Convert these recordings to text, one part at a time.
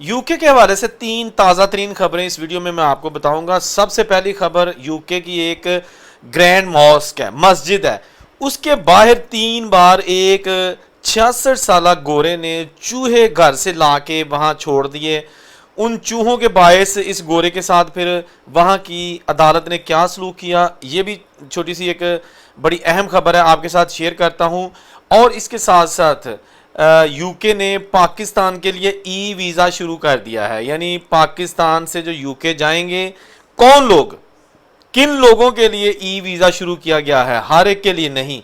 UK کے حوالے سے 3 تازہ ترین خبریں اس ویڈیو میں آپ کو بتاؤں گا۔ سب سے پہلی خبر یوکے کی ایک گرینڈ ماسک ہے، مسجد ہے، اس کے باہر 3 بار ایک 66 سالہ گورے نے چوہے گھر سے لا کے وہاں چھوڑ دیے۔ ان چوہوں کے باعث اس گورے کے ساتھ پھر وہاں کی عدالت نے کیا سلوک کیا، یہ بھی چھوٹی سی ایک بڑی اہم خبر ہے، آپ کے ساتھ شیئر کرتا ہوں۔ اور اس کے ساتھ ساتھ یوکے نے پاکستان کے لیے ای ویزا شروع کر دیا ہے، یعنی پاکستان سے جو یوکے جائیں گے کون لوگ، کن لوگوں کے لیے ای ویزا شروع کیا گیا ہے، ہر ایک کے لیے نہیں،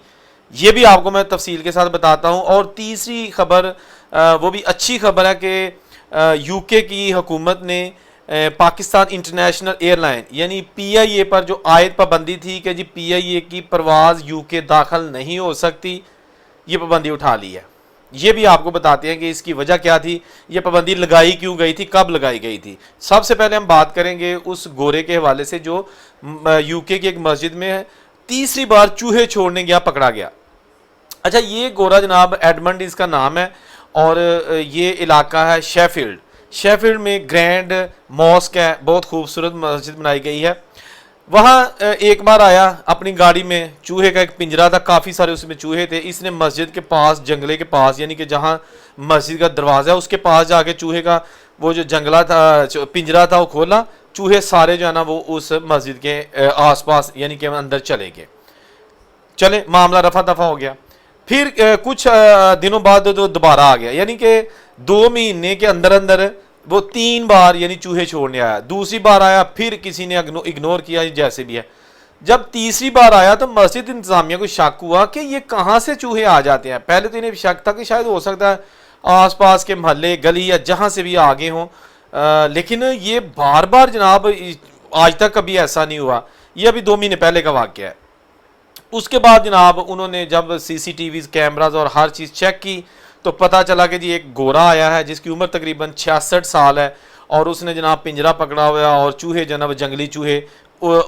یہ بھی آپ کو میں تفصیل کے ساتھ بتاتا ہوں۔ اور تیسری خبر وہ بھی اچھی خبر ہے کہ یوکے کی حکومت نے پاکستان انٹرنیشنل ایئر لائن یعنی پی آئی اے پر جو عائد پابندی تھی کہ جی پی آئی اے کی پرواز یوکے داخل نہیں ہو سکتی، یہ پابندی اٹھا لی ہے۔ یہ بھی آپ کو بتاتے ہیں کہ اس کی وجہ کیا تھی، یہ پابندی لگائی کیوں گئی تھی، کب لگائی گئی تھی۔ سب سے پہلے ہم بات کریں گے اس گورے کے حوالے سے جو یوکے کی ایک مسجد میں تیسری بار چوہے چھوڑنے گیا، پکڑا گیا۔ اچھا، یہ گورا جناب ایڈمنڈ اس کا نام ہے، اور یہ علاقہ ہے شیفیلڈ۔ شیفیلڈ میں گرینڈ ماسک ہے، بہت خوبصورت مسجد بنائی گئی ہے۔ وہاں ایک بار آیا اپنی گاڑی میں، چوہے کا ایک پنجرا تھا، کافی سارے اس میں چوہے تھے، اس نے مسجد کے پاس، جنگلے کے پاس، یعنی کہ جہاں مسجد کا دروازہ ہے اس کے پاس جا کے چوہے کا وہ جو جنگلہ تھا، پنجرا تھا، وہ کھولا، چوہے سارے جو ہے نا وہ اس مسجد کے آس پاس یعنی کہ اندر چلے گئے۔ چلے، معاملہ رفع دفع ہو گیا۔ پھر کچھ دنوں بعد دوبارہ آ گیا، یعنی کہ 2 مہینے کے اندر اندر وہ 3 بار یعنی چوہے چھوڑنے آیا۔ دوسری بار آیا، پھر کسی نے اگنور کیا، جیسے بھی ہے۔ جب تیسری بار آیا تو مسجد انتظامیہ کو شک ہوا کہ یہ کہاں سے چوہے آ جاتے ہیں۔ پہلے تو انہیں شک تھا کہ شاید ہو سکتا ہے آس پاس کے محلے، گلی یا جہاں سے بھی آگے ہوں، لیکن یہ بار بار جناب آج تک کبھی ایسا نہیں ہوا۔ یہ ابھی 2 مہینے پہلے کا واقعہ ہے۔ اس کے بعد جناب انہوں نے جب سی سی ٹی ویز، کیمراز اور ہر چیز چیک کی تو پتہ چلا کہ جی ایک گورا آیا ہے جس کی عمر تقریباً 66 سال ہے، اور اس نے جناب پنجرا پکڑا ہوا اور چوہے جناب جنگلی چوہے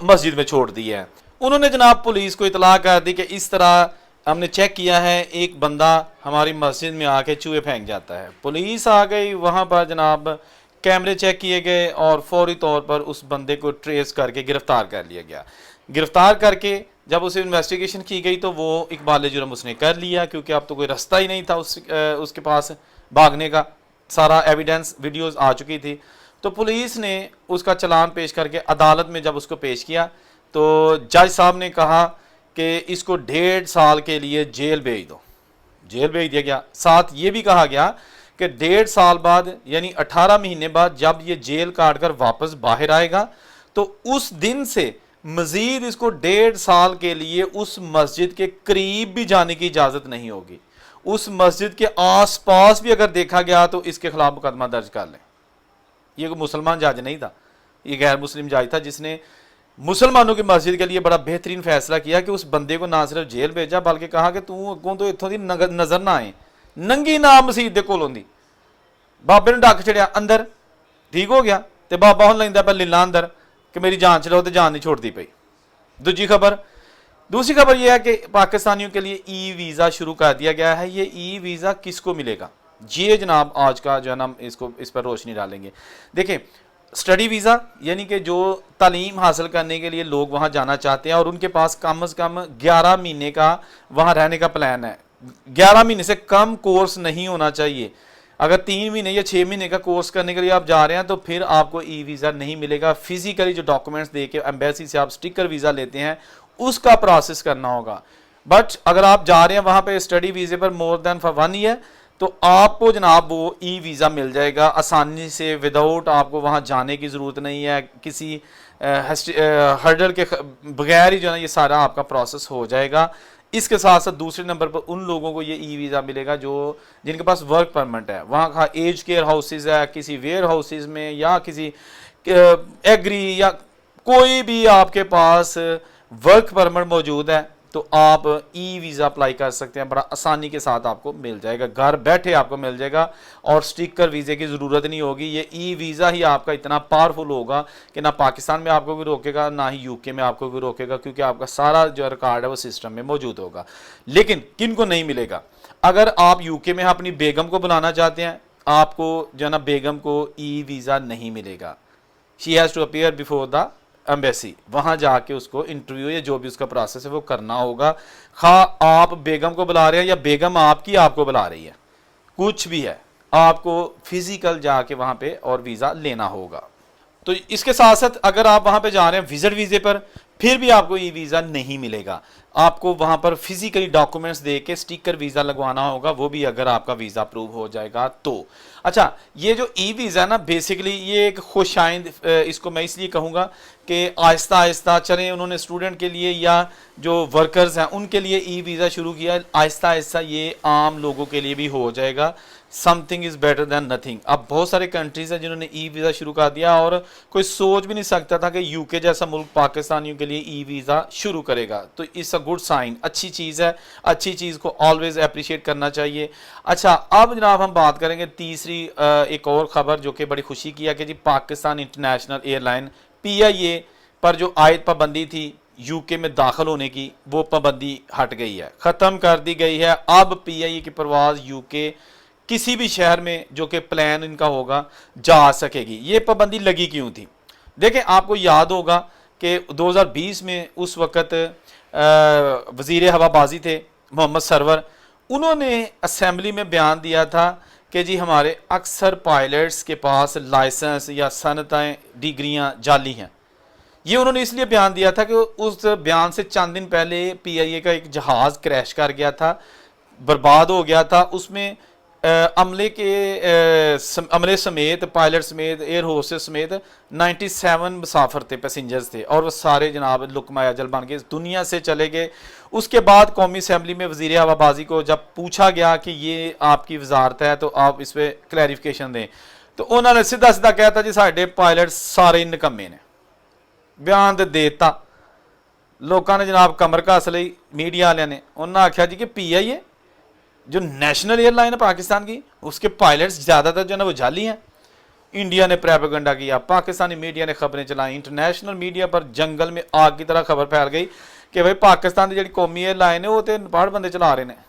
مسجد میں چھوڑ دیے ہیں۔ انہوں نے جناب پولیس کو اطلاع کر دی کہ اس طرح ہم نے چیک کیا ہے، ایک بندہ ہماری مسجد میں آ کے چوہے پھینک جاتا ہے۔ پولیس آ گئی وہاں پر، جناب کیمرے چیک کیے گئے اور فوری طور پر اس بندے کو ٹریس کر کے گرفتار کر لیا گیا۔ گرفتار کر کے جب اسے انویسٹیگیشن کی گئی تو وہ اقبال جرم اس نے کر لیا، کیونکہ اب تو کوئی رستہ ہی نہیں تھا اس کے پاس بھاگنے کا، سارا ایویڈنس ویڈیوز آ چکی تھی۔ تو پولیس نے اس کا چلان پیش کر کے عدالت میں جب اس کو پیش کیا تو جج صاحب نے کہا کہ اس کو 1.5 سال کے لیے جیل بھیج دو، جیل بھیج دیا گیا۔ ساتھ یہ بھی کہا گیا کہ 1.5 سال بعد یعنی 18 مہینے بعد جب یہ جیل کاٹ کر واپس باہر آئے گا تو اس دن سے مزید اس کو 1.5 سال کے لیے اس مسجد کے قریب بھی جانے کی اجازت نہیں ہوگی۔ اس مسجد کے آس پاس بھی اگر دیکھا گیا تو اس کے خلاف مقدمہ درج کر لیں۔ یہ کوئی مسلمان جج نہیں تھا، یہ غیر مسلم جج تھا جس نے مسلمانوں کی مسجد کے لیے بڑا بہترین فیصلہ کیا کہ اس بندے کو نہ صرف جیل بھیجا بلکہ کہا کہ تو اگوں تو اتوں دی نظر نہ آئے، ننگی نہ مسجد دے کولوں دی۔ بابے نے ڈک چڑیا اندر، ٹھیک ہو گیا، تے بابا ہن لیندا پہ لیلا اندر کہ میری جان چلاؤ تو جان نہیں چھوڑتی پئی۔ دوسری خبر یہ ہے کہ پاکستانیوں کے لیے ای ویزا شروع کر دیا گیا ہے۔ یہ ای ویزا کس کو ملے گا، یہ جناب آج کا جو ہے نا اس پر روشنی ڈالیں گے۔ دیکھیں، اسٹڈی ویزا یعنی کہ جو تعلیم حاصل کرنے کے لیے لوگ وہاں جانا چاہتے ہیں اور ان کے پاس کم از کم 11 مہینے کا وہاں رہنے کا پلان ہے، 11 مہینے سے کم کورس نہیں ہونا چاہیے۔ اگر 3 مہینے یا 6 مہینے کا کورس کرنے کے لیے آپ جا رہے ہیں تو پھر آپ کو ای ویزا نہیں ملے گا۔ فزیکلی جو ڈاکومنٹس دے کے ایمبیسی سے آپ سٹیکر ویزا لیتے ہیں اس کا پروسیس کرنا ہوگا۔ بٹ اگر آپ جا رہے ہیں وہاں پہ اسٹڈی ویزے پر مور دین فار 1 ایئر تو آپ کو جناب وہ ای ویزا مل جائے گا آسانی سے، وداؤٹ آپ کو وہاں جانے کی ضرورت نہیں ہے، کسی ہرڈل کے بغیر ہی جو ہے نا یہ سارا آپ کا پروسیس ہو جائے گا۔ اس کے ساتھ ساتھ دوسرے نمبر پر ان لوگوں کو یہ ای ویزا ملے گا جن کے پاس ورک پرمٹ ہے، وہاں کا ایج کیئر ہاؤسز ہے، کسی ویئر ہاؤسز میں یا کسی ایگری یا کوئی بھی آپ کے پاس ورک پرمٹ موجود ہے تو آپ ای ویزا اپلائی کر سکتے ہیں، بڑا آسانی کے ساتھ آپ کو مل جائے گا، گھر بیٹھے آپ کو مل جائے گا اور سٹیکر ویزے کی ضرورت نہیں ہوگی۔ یہ ای ویزا ہی آپ کا اتنا پاورفل ہوگا کہ نہ پاکستان میں آپ کو کوئی روکے گا نہ ہی یو کے میں آپ کو کوئی روکے گا، کیونکہ آپ کا سارا جو ریکارڈ ہے وہ سسٹم میں موجود ہوگا۔ لیکن کن کو نہیں ملے گا؟ اگر آپ یو کے میں اپنی بیگم کو بلانا چاہتے ہیں، آپ کو جو ہے نا بیگم کو ای ویزا نہیں ملے گا. She has to appear before the embassy, وہاں جا کے اس کو انٹرویو یا جو بھی اس کا پروسیس ہے وہ کرنا ہوگا. خواہ آپ بیگم کو بلا رہے ہیں یا بیگم آپ کو بلا رہی ہے, کچھ بھی ہے, آپ کو فزیکل جا کے وہاں پہ اور ویزا لینا ہوگا. تو اس کے ساتھ ساتھ اگر آپ وہاں پہ جا رہے ہیں وزٹ ویزے پر, پھر بھی آپ کو ای ویزا نہیں ملے گا. آپ کو وہاں پر فزیکلی ڈاکومنٹس دے کے سٹیکر ویزا لگوانا ہوگا, وہ بھی اگر آپ کا ویزا اپروو ہو جائے گا تو. اچھا, یہ جو ای ویزا نا بیسیکلی یہ ایک خوش آئند, اس کو میں اس لیے کہوں گا کہ آہستہ آہستہ چلیں, انہوں نے اسٹوڈنٹ کے لیے یا جو ورکرز ہیں ان کے لیے ای ویزا شروع کیا, آہستہ آہستہ یہ عام لوگوں کے لیے بھی ہو جائے گا. Something is better than nothing. اب بہت سارے کنٹریز ہیں جنہوں نے ای ویزا شروع کر دیا, اور کوئی سوچ بھی نہیں سکتا تھا کہ یو کے جیسا ملک پاکستانیوں کے لیے ای ویزا شروع کرے گا. تو اٹس اے گڈ سائن, اچھی چیز ہے, اچھی چیز کو آلویز اپریشیٹ کرنا چاہیے. اچھا, اب جناب ہم بات کریں گے تیسری ایک اور خبر جو کہ بڑی خوشی کی ہے کہ جی پاکستان انٹرنیشنل ایئر لائن پی آئی اے پر جو عائد پابندی تھی یو کے میں داخل ہونے کی, وہ پابندی ہٹ گئی ہے, ختم کر دی گئی ہے. اب پی آئی اے کی پرواز یو کے کسی بھی شہر میں جو کہ پلان ان کا ہوگا جا سکے گی. یہ پابندی لگی کیوں تھی؟ دیکھیں, آپ کو یاد ہوگا کہ 2020 میں اس وقت وزیر ہوا بازی تھے محمد سرور, انہوں نے اسمبلی میں بیان دیا تھا کہ جی ہمارے اکثر پائلٹس کے پاس لائسنس یا صنعتیں ڈگریاں جعلی ہیں. یہ انہوں نے اس لیے بیان دیا تھا کہ اس بیان سے چند دن پہلے پی آئی اے کا ایک جہاز کریش کر گیا تھا, برباد ہو گیا تھا. اس میں عملے سمیت, پائلٹ سمیت, ایئر ہوسٹس سمیت 97 مسافر تھے, پیسنجرز تھے, اور وہ سارے جناب لقمہ اجل بن کے دنیا سے چلے گئے. اس کے بعد قومی اسمبلی میں وزیر ہوا بازی کو جب پوچھا گیا کہ یہ آپ کی وزارت ہے تو آپ اس پہ کلیریفیکیشن دیں, تو انہوں نے سیدھا سیدھا کہتا جی ساڈے پائلٹ سارے نکمے نے. بیان تو دیتا, لوگوں نے جناب کمر کس لی, میڈیا والے نے, انہوں نے آخیا جی کہ پی آئی اے جو نیشنل ایئر لائن ہے پاکستان کی, اس کے پائلٹس زیادہ تر جو ہے نا وہ جعلی ہیں. انڈیا نے پریپیگنڈا کیا, پاکستانی میڈیا نے خبریں چلائیں, انٹرنیشنل میڈیا پر جنگل میں آگ کی طرح خبر پھیل گئی کہ بھائی پاکستان کی جڑی قومی ایئر لائن ہے وہ تو باہر بندے چلا رہے ہیں.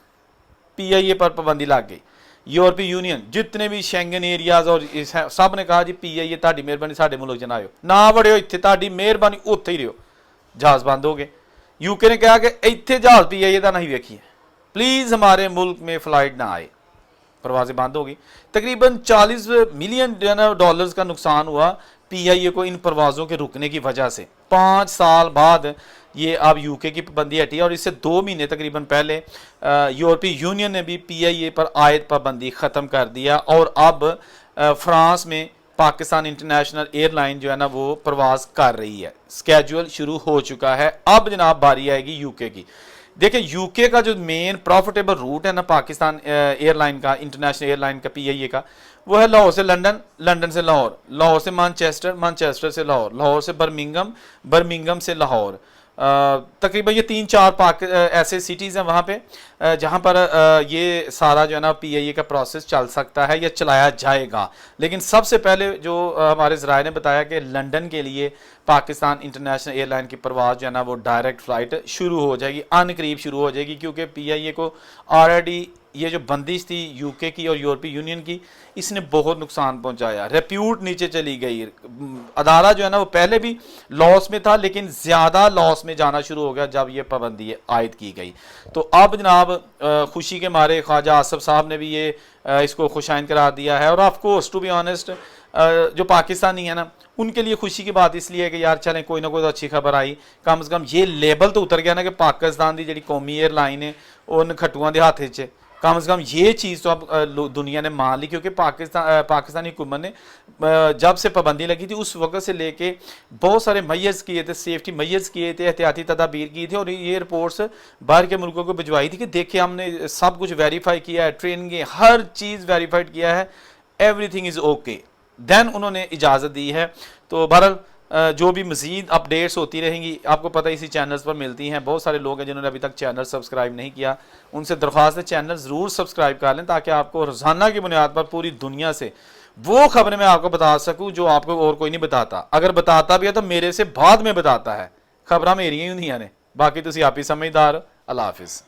پی آئی اے پر پابندی لگ گئی. یورپی یونین جتنے بھی شینگن ایریاز اور سب نے کہا جی پی آئی اے تہاڈی مہربانی ساڈے ملک چ نہ آئیو, نہ وڑیو اتنے, تہاڈی مہربانی اتنے ہی رہو. جہاز بند ہو گئے. یو کے نے کہا کہ اتنے جہاز پی آئی اے کا نہیں ویکھیے, پلیز ہمارے ملک میں فلائٹ نہ آئے. پروازیں بند ہو گئی. تقریباً 40 ملین ڈالرز کا نقصان ہوا پی آئی اے کو ان پروازوں کے رکنے کی وجہ سے. 5 سال بعد یہ اب یو کے کی پابندی ہٹی ہے, اور اس سے 2 مہینے تقریباً پہلے یورپی یونین نے بھی پی آئی اے پر عائد پابندی ختم کر دیا, اور اب فرانس میں پاکستان انٹرنیشنل ایئر لائن جو ہے نا وہ پرواز کر رہی ہے. اسکیجول شروع ہو چکا ہے. اب جناب باری آئے گی یو کے کی. دیکھیں, یو کے کا جو مین پروفیٹیبل روٹ ہے نا پاکستان ایئر لائن کا, انٹرنیشنل ایئر لائن کا پی آئی اے کا, وہ ہے لاہور سے لندن, لندن سے لاہور, لاہور سے مانچسٹر, مانچسٹر سے لاہور, لاہور سے برمنگم, برمنگم سے لاہور. تقریباً یہ 3-4 ایسے سٹیز ہیں وہاں پہ جہاں پر یہ سارا جو ہے نا پی آئی اے کا پروسیس چل سکتا ہے یا چلایا جائے گا. لیکن سب سے پہلے جو ہمارے ذرائع نے بتایا کہ لندن کے لیے پاکستان انٹرنیشنل ایئر لائن کی پرواز جو ہے نا وہ ڈائریکٹ فلائٹ شروع ہو جائے گی, ان قریب شروع ہو جائے گی, کیونکہ پی آئی اے کو آلریڈی یہ جو بندش تھی یو کے کی اور یورپی یونین کی, اس نے بہت نقصان پہنچایا. ریپیوٹ نیچے چلی گئی. ادارہ جو ہے نا وہ پہلے بھی لاس میں تھا, لیکن زیادہ لاس میں جانا شروع ہو گیا جب یہ پابندی عائد کی گئی. تو اب جناب خوشی کے مارے خواجہ آصف صاحب نے بھی یہ اس کو خوش آئند قرار دیا ہے. اور of course to be honest جو پاکستانی ہیں نا ان کے لیے خوشی کی بات اس لیے ہے کہ یار چلیں کوئی نہ کوئی تو اچھی خبر آئی, کم از کم یہ لیبل تو اتر گیا نا کہ پاکستان دی جڑی قومی ایئر لائن ہے ان کھٹواں دے ہاتھ وچ, کم از کم یہ چیز تو اب دنیا نے مان لی. کیونکہ پاکستانی حکومت نے جب سے پابندی لگی تھی اس وقت سے لے کے بہت سارے میئرز کیے تھے, سیفٹی میئرز کیے تھے, احتیاطی تدابیر کی تھی, اور یہ رپورٹس باہر کے ملکوں کو بھجوائی تھی کہ دیکھیں ہم نے سب کچھ ویریفائی کیا ہے, ٹریننگیں ہر چیز ویریفائڈ کیا ہے, ایوری تھنگ از اوکے. دین انہوں نے اجازت دی ہے. تو بہرحال جو بھی مزید اپڈیٹس ہوتی رہیں گی آپ کو پتہ اسی چینلز پر ملتی ہیں. بہت سارے لوگ ہیں جنہوں نے ابھی تک چینل سبسکرائب نہیں کیا, ان سے درخواست ہے چینل ضرور سبسکرائب کر لیں تاکہ آپ کو روزانہ کی بنیاد پر پوری دنیا سے وہ خبریں میں آپ کو بتا سکوں جو آپ کو اور کوئی نہیں بتاتا. اگر بتاتا بھی ہے تو میرے سے بعد میں بتاتا ہے, خبریں میری ہی ہوں نے. باقی تسی آپ ہی سمجھدار. اللہ حافظ.